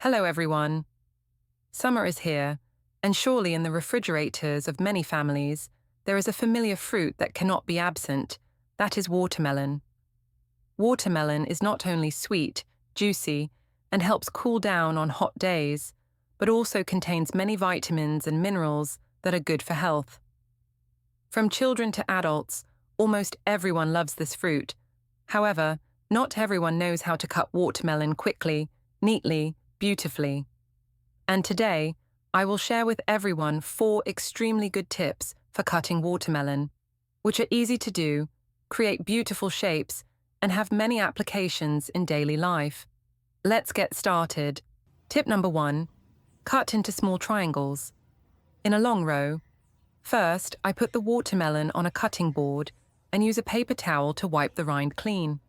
Hello everyone. Summer is here, and surely in the refrigerators of many families, there is a familiar fruit that cannot be absent. That is watermelon. Watermelon is not only sweet, juicy, and helps cool down on hot days, but also contains many vitamins and minerals that are good for health. From children to adults, almost everyone loves this fruit. However, not everyone knows how to cut watermelon quickly, neatly, beautifully. And today, I will share with everyone 4 extremely good tips for cutting watermelon, which are easy to do, create beautiful shapes, and have many applications in daily life. Let's get started. Tip number 1. Cut into small triangles. In a long row. First, I put the watermelon on a cutting board and use a paper towel to wipe the rind clean.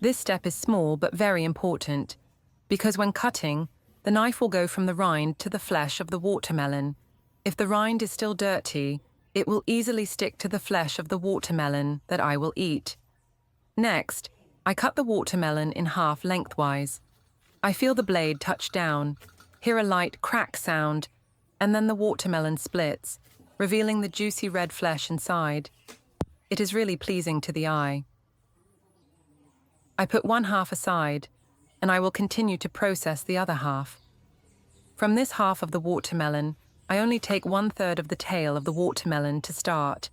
This step is small but very important, because when cutting, the knife will go from the rind to the flesh of the watermelon. If the rind is still dirty, it will easily stick to the flesh of the watermelon that I will eat. Next, I cut the watermelon in half lengthwise. I feel the blade touch down, hear a light crack sound, and then the watermelon splits, revealing the juicy red flesh inside. It is really pleasing to the eye. I put one half aside, and I will continue to process the other half. From this half of the watermelon, I only take 1/3 of the tail of the watermelon to start.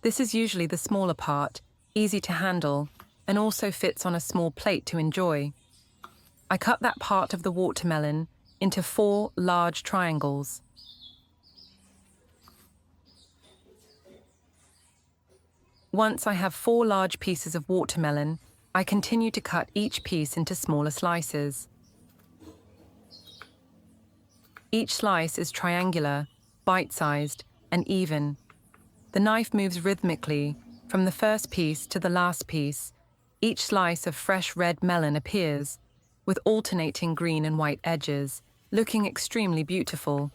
This is usually the smaller part, easy to handle, and also fits on a small plate to enjoy. I cut that part of the watermelon into 4 large triangles. Once I have 4 large pieces of watermelon, I continue to cut each piece into smaller slices. Each slice is triangular, bite-sized, and even. The knife moves rhythmically from the first piece to the last piece. Each slice of fresh red melon appears, with alternating green and white edges, looking extremely beautiful.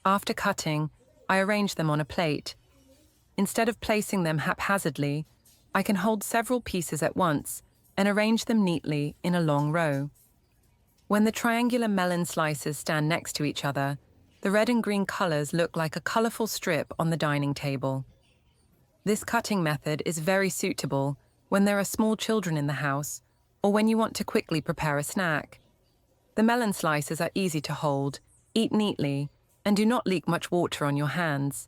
After cutting, I arrange them on a plate. Instead of placing them haphazardly, I can hold several pieces at once and arrange them neatly in a long row. When the triangular melon slices stand next to each other, the red and green colors look like a colorful strip on the dining table. This cutting method is very suitable when there are small children in the house or when you want to quickly prepare a snack. The melon slices are easy to hold, eat neatly, and do not leak much water on your hands.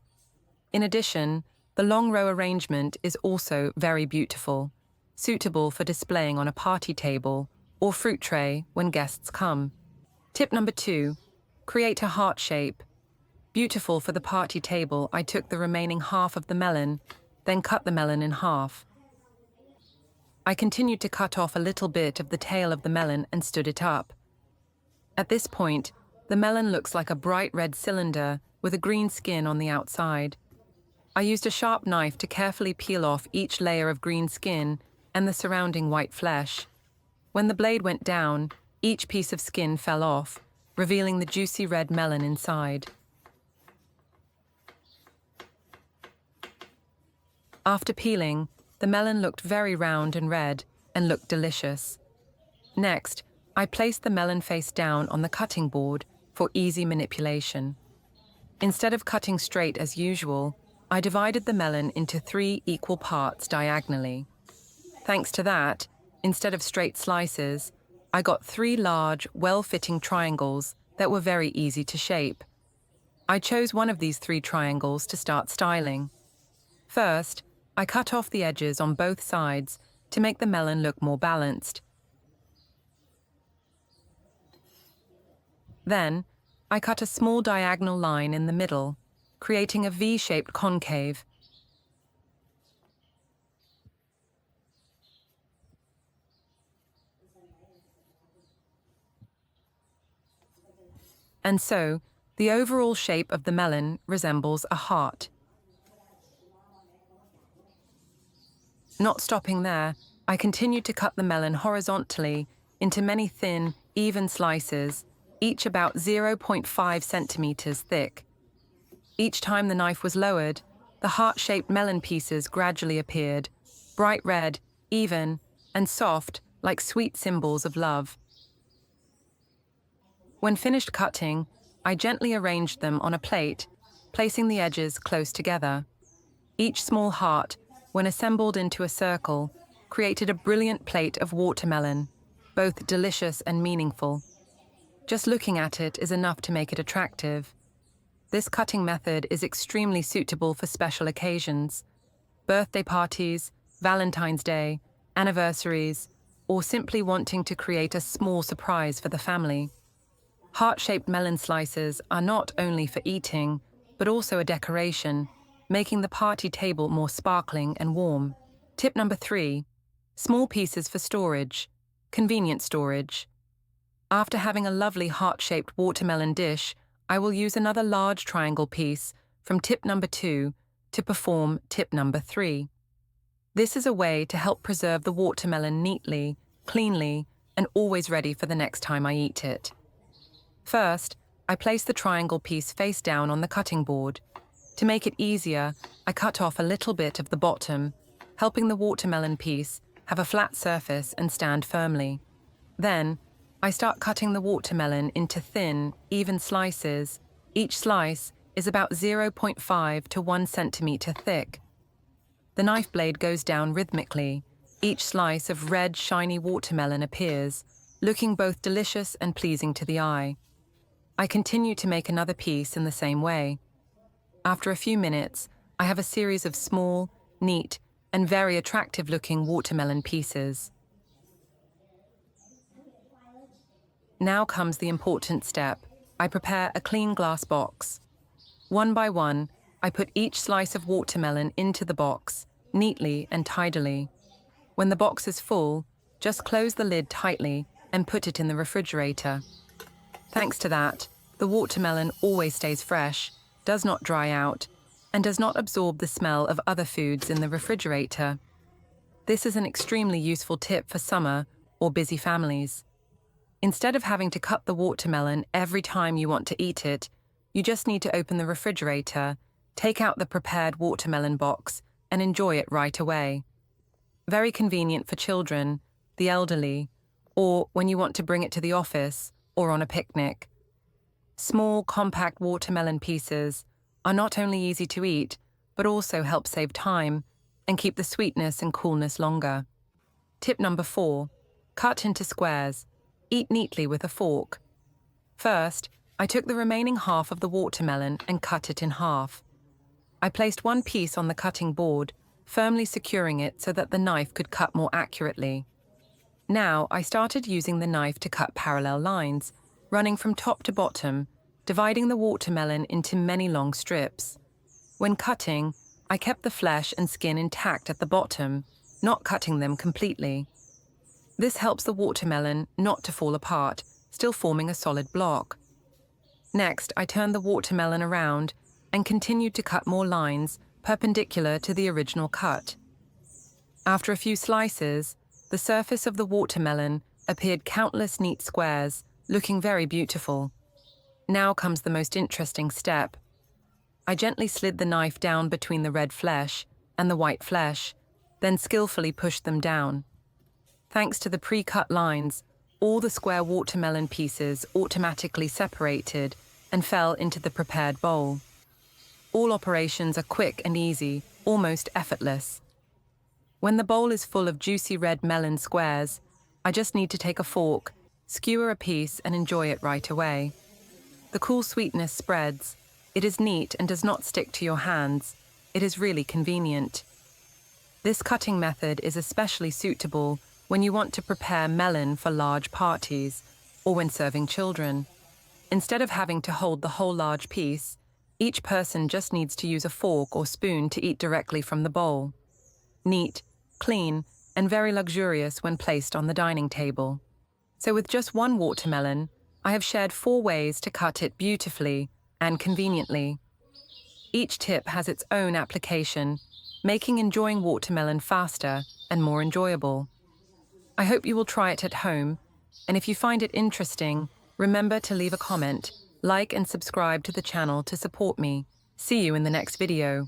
In addition, the long row arrangement is also very beautiful, suitable for displaying on a party table or fruit tray when guests come. Tip number 2. Create a heart shape. Beautiful for the party table, I took the remaining half of the melon, then cut the melon in half. I continued to cut off a little bit of the tail of the melon and stood it up. At this point, the melon looks like a bright red cylinder with a green skin on the outside. I used a sharp knife to carefully peel off each layer of green skin and the surrounding white flesh. When the blade went down, each piece of skin fell off, revealing the juicy red melon inside. After peeling, the melon looked very round and red and looked delicious. Next, I placed the melon face down on the cutting board for easy manipulation. Instead of cutting straight as usual, I divided the melon into 3 equal parts diagonally. Thanks to that, instead of straight slices, I got 3 large, well-fitting triangles that were very easy to shape. I chose one of these 3 triangles to start styling. First, I cut off the edges on both sides to make the melon look more balanced. Then, I cut a small diagonal line in the middle, creating a V-shaped concave. And so, the overall shape of the melon resembles a heart. Not stopping there, I continued to cut the melon horizontally into many thin, even slices, each about 0.5 centimeters thick. Each time the knife was lowered, the heart-shaped melon pieces gradually appeared, bright red, even, and soft, like sweet symbols of love. When finished cutting, I gently arranged them on a plate, placing the edges close together. Each small heart, when assembled into a circle, created a brilliant plate of watermelon, both delicious and meaningful. Just looking at it is enough to make it attractive. This cutting method is extremely suitable for special occasions, birthday parties, Valentine's Day, anniversaries, or simply wanting to create a small surprise for the family. Heart-shaped melon slices are not only for eating, but also a decoration, making the party table more sparkling and warm. Tip number 3, small pieces for storage, convenient storage. After having a lovely heart-shaped watermelon dish, I will use another large triangle piece from tip number 2 to perform tip number 3. This is a way to help preserve the watermelon neatly, cleanly, and always ready for the next time I eat it. First, I place the triangle piece face down on the cutting board. To make it easier, I cut off a little bit of the bottom, helping the watermelon piece have a flat surface and stand firmly. Then, I start cutting the watermelon into thin, even slices. Each slice is about 0.5 to 1 centimeter thick. The knife blade goes down rhythmically. Each slice of red, shiny watermelon appears, looking both delicious and pleasing to the eye. I continue to make another piece in the same way. After a few minutes, I have a series of small, neat, and very attractive-looking watermelon pieces. Now comes the important step. I prepare a clean glass box. One by one, I put each slice of watermelon into the box, neatly and tidily. When the box is full, just close the lid tightly and put it in the refrigerator. Thanks to that, the watermelon always stays fresh, does not dry out, and does not absorb the smell of other foods in the refrigerator. This is an extremely useful tip for summer or busy families. Instead of having to cut the watermelon every time you want to eat it, you just need to open the refrigerator, take out the prepared watermelon box, and enjoy it right away. Very convenient for children, the elderly, or when you want to bring it to the office or on a picnic. Small, compact watermelon pieces are not only easy to eat, but also help save time and keep the sweetness and coolness longer. Tip number 4, cut into squares. Eat neatly with a fork. First, I took the remaining half of the watermelon and cut it in half. I placed one piece on the cutting board, firmly securing it so that the knife could cut more accurately. Now, I started using the knife to cut parallel lines, running from top to bottom, dividing the watermelon into many long strips. When cutting, I kept the flesh and skin intact at the bottom, not cutting them completely. This helps the watermelon not to fall apart, still forming a solid block. Next, I turned the watermelon around and continued to cut more lines perpendicular to the original cut. After a few slices, the surface of the watermelon appeared countless neat squares, looking very beautiful. Now comes the most interesting step. I gently slid the knife down between the red flesh and the white flesh, then skillfully pushed them down. Thanks to the pre-cut lines, all the square watermelon pieces automatically separated and fell into the prepared bowl. All operations are quick and easy, almost effortless. When the bowl is full of juicy red melon squares, I just need to take a fork, skewer a piece, and enjoy it right away. The cool sweetness spreads. It is neat and does not stick to your hands. It is really convenient. This cutting method is especially suitable when you want to prepare melon for large parties or when serving children. Instead of having to hold the whole large piece, each person just needs to use a fork or spoon to eat directly from the bowl. Neat, clean, and very luxurious when placed on the dining table. So with just one watermelon, I have shared 4 ways to cut it beautifully and conveniently. Each tip has its own application, making enjoying watermelon faster and more enjoyable. I hope you will try it at home, and if you find it interesting, remember to leave a comment, like and subscribe to the channel to support me. See you in the next video.